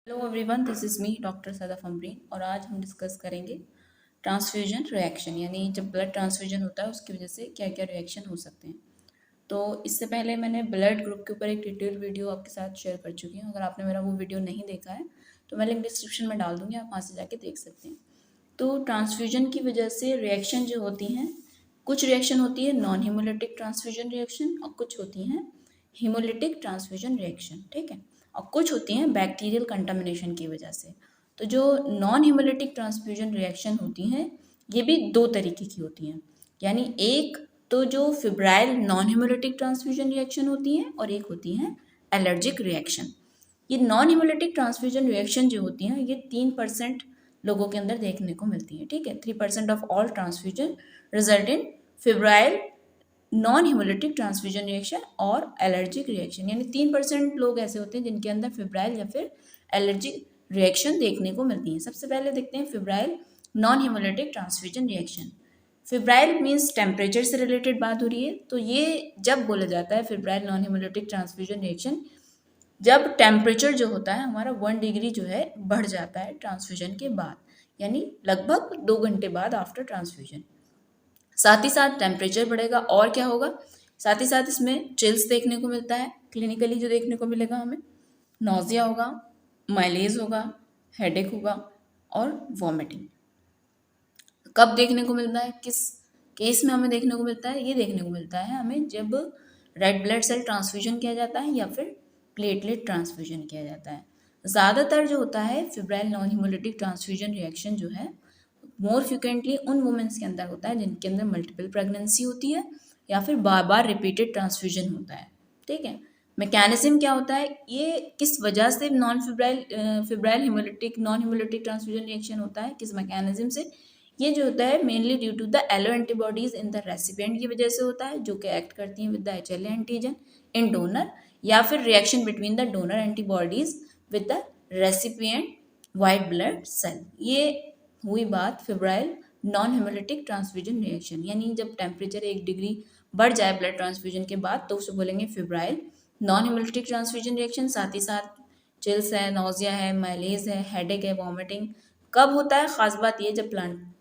Hello everyone, this is me doctor Sadaf Amreen और आज हम डिस्कस करेंगे ट्रांसफ्यूजन रिएक्शन। यानी जब ब्लड ट्रांसफ्यूजन होता है उसकी वजह से क्या क्या रिएक्शन हो सकते हैं। तो इससे पहले मैंने ब्लड ग्रुप के ऊपर एक डिटेल वीडियो आपके साथ शेयर कर चुकी हूँ। अगर आपने मेरा वो वीडियो नहीं देखा है तो मैं लिंक डिस्क्रिप्शन में डाल दूँगी, आप वहाँ से जाके देख सकते हैं। तो ट्रांसफ्यूजन की वजह से रिएक्शन जो होती हैं, कुछ रिएक्शन होती है नॉन हीमोलिटिक ट्रांसफ्यूजन रिएक्शन और कुछ होती हैं हीमोलिटिक ट्रांसफ्यूजन रिएक्शन, ठीक है। और कुछ होती हैं बैक्टीरियल कंटामिनेशन की वजह से। तो जो नॉन हीमोलिटिक ट्रांसफ्यूजन रिएक्शन होती हैं ये भी दो तरीके की होती हैं। यानी एक तो जो febrile non haemolytic transfusion reaction होती हैं और एक होती हैं एलर्जिक रिएक्शन। ये नॉन हीमोलिटिक ट्रांसफ्यूजन रिएक्शन जो होती हैं ये 3% लोगों के अंदर देखने को मिलती है, ठीक है। 3% of all transfusion result in febrile non haemolytic transfusion reaction और एलर्जिक रिएक्शन। यानी 3% लोग ऐसे होते हैं जिनके अंदर फिब्राइल या फिर एलर्जिक रिएक्शन देखने को मिलती है। सबसे पहले देखते हैं febrile non haemolytic transfusion reaction. Febrile means temperature से रिलेटेड बात हो रही है। तो ये जब बोला जाता है febrile non haemolytic transfusion reaction, जब टेम्परेचर जो होता है हमारा 1 डिग्री जो है बढ़ जाता है ट्रांसफ्यूजन के बाद, यानी लगभग 2 घंटे बाद आफ्टर ट्रांसफ्यूजन। साथ ही साथ टेम्परेचर बढ़ेगा और क्या होगा, साथ ही साथ इसमें चिल्स देखने को मिलता है। क्लिनिकली जो देखने को मिलेगा हमें, नोजिया होगा, माइलेज होगा, हेडेक होगा और वॉमिटिंग। कब देखने को मिलता है, किस केस में हमें देखने को मिलता है, ये देखने को मिलता है हमें जब रेड ब्लड सेल ट्रांसफ्यूजन किया जाता है या फिर प्लेटलेट ट्रांसफ्यूजन किया जाता है। ज़्यादातर जो होता है febrile non haemolytic transfusion reaction जो है मोर फ्रिक्वेंटली उन वुमेन्स के अंदर होता है जिनके अंदर मल्टीपल प्रेगनेंसी होती है या फिर बार बार रिपीटेड ट्रांसफ्यूजन होता है, ठीक है। मैकेनिज्म क्या होता है, ये किस वजह से non febrile haemolytic non haemolytic transfusion reaction होता है, किस मैकेनिज्म से, ये जो होता है mainly due to the allo antibodies in the recipient की वजह से होता है, जो कि एक्ट करती हैं with the HLA antigen in donor, या फिर reaction between the donor antibodies with the recipient white blood cell. ये हुई बात febrile non hemolytic transfusion reaction. यानी जब टेम्परेचर 1 डिग्री बढ़ जाए ब्लड ट्रांसफ्यूजन के बाद तो उसे बोलेंगे febrile non hemolytic transfusion reaction. साथ ही साथ चिल्स है, नोजिया है, माइलेज है, हेडेक है, वॉमिटिंग। कब होता है, खास बात ये जब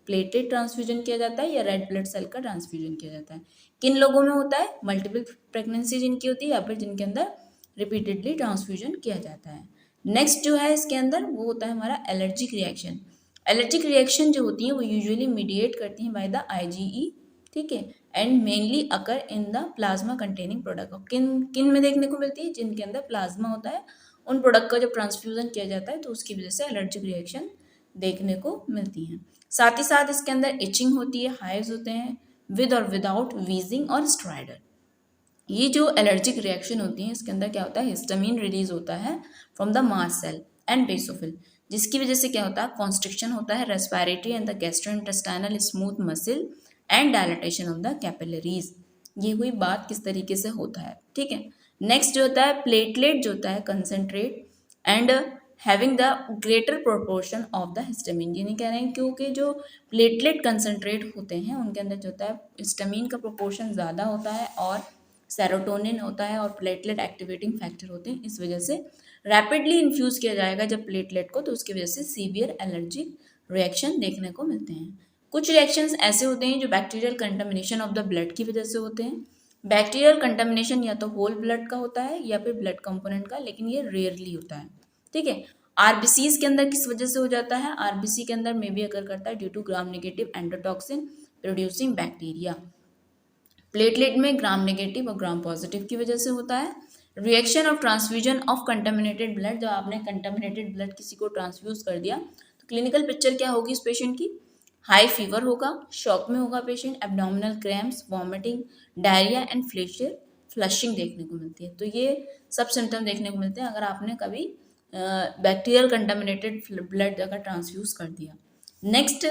प्लेटेड ट्रांसफ्यूजन किया जाता है या रेड ब्लड सेल का ट्रांसफ्यूजन किया जाता है। किन लोगों में होता है, मल्टीपल प्रेगनेंसी जिनकी होती है या फिर जिनके अंदर रिपीटेडली ट्रांसफ्यूजन किया जाता है। नेक्स्ट जो है इसके अंदर वो होता है हमारा एलर्जिक रिएक्शन। एलर्जिक रिएक्शन जो होती है वो यूजुअली मीडिएट करती हैं बाय द आईजीई, ठीक है, and mainly occur in the plasma containing product. किन किन में देखने को मिलती है, जिनके अंदर प्लाज्मा होता है उन प्रोडक्ट का जब ट्रांसफ्यूजन किया जाता है तो उसकी वजह से एलर्जिक रिएक्शन देखने को मिलती है। साथ ही साथ इसके अंदर इचिंग होती है, हाइव्स होते हैं विद और विदाउट वीजिंग और स्ट्राइडर। ये जो एलर्जिक रिएक्शन होती है इसके अंदर क्या होता है, हिस्टामिन रिलीज होता है from the mast cell and basophil, जिसकी वजह से क्या होता है, कॉन्स्ट्रिक्शन होता है respiratory and the gastrointestinal smooth muscle and dilatation of the capillaries. ये हुई बात किस तरीके से होता है, ठीक है। नेक्स्ट जो होता है प्लेटलेट जो होता है concentrate and having the greater proportion of the histamine. ये नहीं कह रहे हैं क्योंकि जो प्लेटलेट कंसेंट्रेट होते हैं उनके अंदर जो होता है हिस्टामिन का प्रोपोर्शन ज़्यादा होता है और सेरोटोनिन होता है और प्लेटलेट एक्टिवेटिंग फैक्टर होते हैं। इस वजह से रैपिडली इन्फ्यूज़ किया जाएगा जब प्लेटलेट को, तो उसकी वजह से सीवियर एलर्जिक रिएक्शन देखने को मिलते हैं। कुछ रिएक्शंस ऐसे होते हैं जो bacterial contamination of the blood की वजह से होते हैं। बैक्टीरियल कंटामिनेशन या तो होल ब्लड का होता है या फिर ब्लड कंपोनेंट का, लेकिन ये रेयरली होता है, ठीक है। आरबीसीज के अंदर किस वजह से हो जाता है, आरबीसी के अंदर में भी अगर करता है due to gram negative endotoxin producing bacteria. Platelet में ग्राम नेगेटिव और ग्राम पॉजिटिव की वजह से होता है। Reaction of transfusion of contaminated blood, जब आपने कंटामिनेटेड ब्लड किसी को ट्रांसफ्यूज कर दिया तो क्लिनिकल पिक्चर क्या होगी इस पेशेंट की, हाई फीवर होगा, शॉक में होगा patient, abdominal cramps, vomiting, diarrhoea and facial flushing देखने को मिलती है। तो ये सब सिम्टम देखने को मिलते हैं अगर आपने कभी बैक्टीरियल कंटामिनेटेड ब्लड अगर ट्रांसफ्यूज कर दिया। नेक्स्ट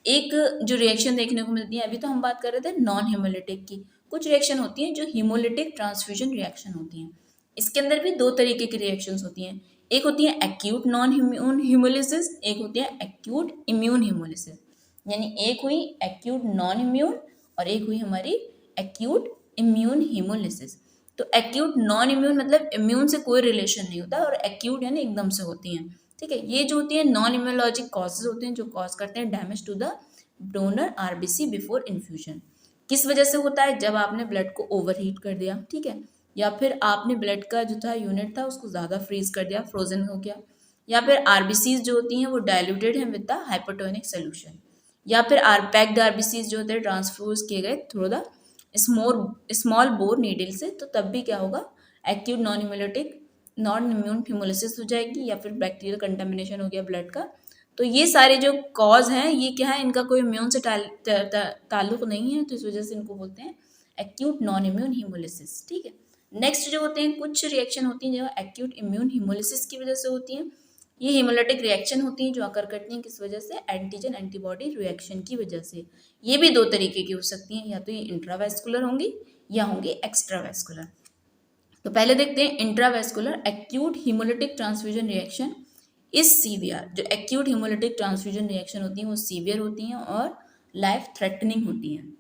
एक जो रिएक्शन देखने को मिलती है, अभी तो हम बात कर रहे थे नॉन हेमोलिटिक की, कुछ रिएक्शन होती हैं जो हीमोलिटिक ट्रांसफ्यूजन रिएक्शन होती हैं। इसके अंदर भी दो तरीके की रिएक्शंस होती हैं, एक होती है एक्यूट नॉन इम्यून हीमोलिसिस, एक होती है एक्यूट इम्यून हीमोलिसिस। यानी एक हुई एक्यूट नॉन इम्यून और एक हुई हमारी एक्यूट इम्यून हीमोलिसिस। तो एक्यूट नॉन इम्यून मतलब इम्यून से कोई रिलेशन नहीं होता और एक्यूट यानी एकदम से होती हैं। ठीक है। ये जो होती है नॉन इम्यूनोलॉजिक कॉजेज होते हैं जो कॉज करते हैं damage to the donor RBC before infusion. किस वजह से होता है? जब आपने ब्लड को ओवरहीट कर दिया, ठीक है, या फिर आपने ब्लड का जो था यूनिट था उसको ज़्यादा फ्रीज कर दिया, फ्रोजन हो गया, या फिर आरबीसीज जो होती हैं वो डायल्यूटेड हैं विद द हाइपोटोनिक सोल्यूशन, या फिर पैक्ड आरबीसीज जो होते हैं ट्रांसफ्यूज किए गए through the small bore needle से, तो तब भी क्या होगा? एक्यूट नॉन इम्यून हिमोलिसिस हो जाएगी, या फिर बैक्टीरियल कंटामिनेशन हो गया ब्लड का। तो ये सारे जो कॉज हैं ये क्या है? इनका कोई इम्यून से ताल्लुक नहीं है, तो इस वजह से इनको बोलते हैं एक्यूट नॉन इम्यून हिमोलिसिस। ठीक है। नेक्स्ट जो होते हैं कुछ रिएक्शन होती हैं जो एक्यूट इम्यून हिमोलिसिस की वजह से होती हैं। ये हिमोलिटिक रिएक्शन होती हैं जो अकर करती हैं किस वजह से? एंटीजन एंटीबॉडी रिएक्शन की वजह से। ये भी दो तरीके की हो सकती हैं, या तो ये इंट्रावेस्कुलर होंगी या होंगी एक्स्ट्रावेस्कुलर। तो पहले देखते हैं intravascular acute haemolytic transfusion reaction is severe. जो एक्यूट हिमोलिटिक ट्रांसफ्यूजन रिएक्शन होती हैं वो सीवियर होती हैं और लाइफ थ्रेटनिंग होती हैं।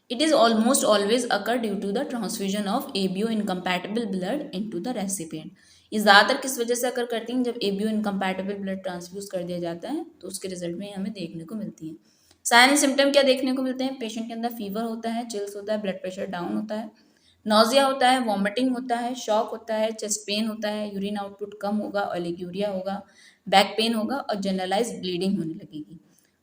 It is almost always occur due to the transfusion of ABO incompatible blood into the recipient. ये ज़्यादातर किस वजह से अकर करती हैं? जब ABO incompatible blood ट्रांसफ्यूज कर दिया जाता है तो उसके रिजल्ट में हमें देखने को मिलती है। साइन एंड सिम्टम क्या देखने को मिलते हैं? पेशेंट के अंदर फीवर होता है, चिल्स होता है, ब्लड प्रेशर डाउन होता है, नोजिया होता है, वॉमिटिंग होता है, शॉक होता है, चेस्ट पेन होता है, यूरिन आउटपुट कम होगा, ओलिगोरिया होगा, बैक पेन होगा और जनरलाइज ब्लीडिंग होने लगेगी।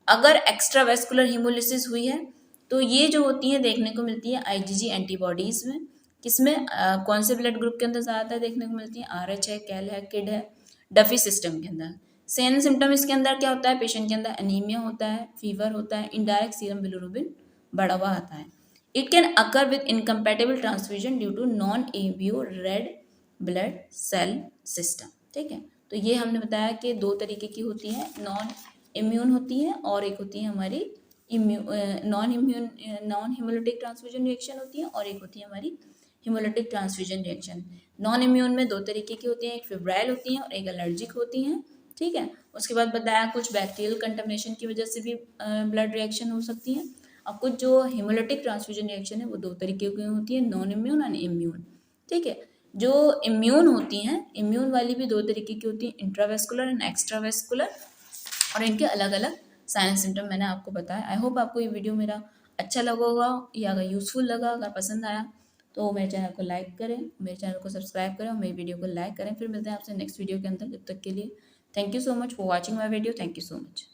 अगर एक्स्ट्रावेस्कुलर हिमोलिसिस हुई है तो ये जो होती है देखने को मिलती है आईजीजी एंटीबॉडीज में। किसमें? कौन से ब्लड ग्रुप के अंदर ज़्यादातर देखने को मिलती है? आरएच है, कैल है, किड है, डफी सिस्टम के अंदर। सेन सिम्टम इसके अंदर क्या होता है? पेशेंट के अंदर एनीमिया होता है, फीवर होता है, इनडायरेक्ट सीरम बिलिरुबिन बढ़ा हुआ आता है। It can occur with incompatible transfusion due to non ABO red blood cell system. ठीक है। तो ये हमने बताया कि दो तरीके की होती है, नॉन इम्यून होती है और एक होती है हमारी नॉन हिमोलिटिक ट्रांसफ्यूजन रिएक्शन होती है और एक होती है हमारी haemolytic transfusion reaction. Non immune में दो तरीके की होती हैं, एक फेब्राइल होती हैं और एक एलर्जिक होती हैं। ठीक है। उसके बाद बताया कुछ बैक्टीरियल कंटामिनेशन की वजह से भी ब्लड रिएक्शन हो सकती है। और कुछ जो हिमोलिटिक ट्रांसफ्यूजन रिएक्शन है वो दो तरीके की होती है, नॉन इम्यून एंड इम्यून। ठीक है। जो इम्यून होती हैं, इम्यून वाली भी दो तरीके की होती हैं, इंट्रावेस्कुलर एंड एक्स्ट्रावेस्कुलर, और इनके अलग अलग साइन सिम्टम मैंने आपको बताया। आई होप आपको ये वीडियो मेरा अच्छा लगा होगा, या अगर यूज़फुल लगा, अगर पसंद आया तो मेरे चैनल को लाइक करें, मेरे चैनल को सब्सक्राइब करें और मेरी वीडियो को लाइक करें। फिर मिलते हैं आपसे नेक्स्ट वीडियो के अंदर, तब तक के लिए thank you so much for watching my video. Thank you so much.